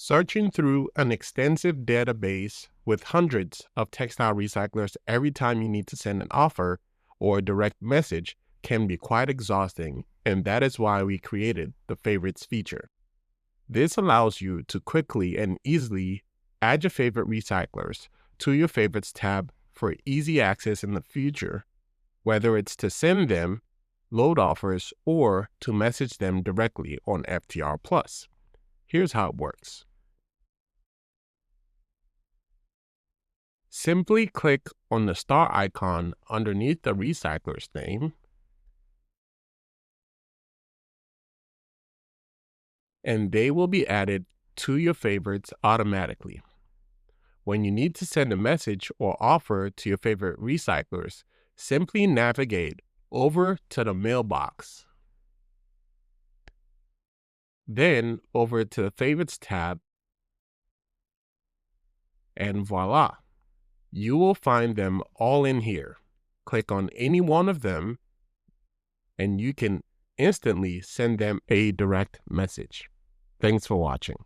Searching through an extensive database with hundreds of textile recyclers every time you need to send an offer or a direct message can be quite exhausting, and that is why we created the Favorites feature. This allows you to quickly and easily add your favorite recyclers to your Favorites tab for easy access in the future, whether it's to send them load offers or to message them directly on FTR Plus. Here's how it works. Simply click on the star icon underneath the recycler's name and they will be added to your favorites automatically. When you need to send a message or offer to your favorite recyclers, simply navigate over to the mailbox. Then over to the Favorites tab, and voila, you will find them all in here. Click on any one of them, and you can instantly send them a direct message. Thanks for watching.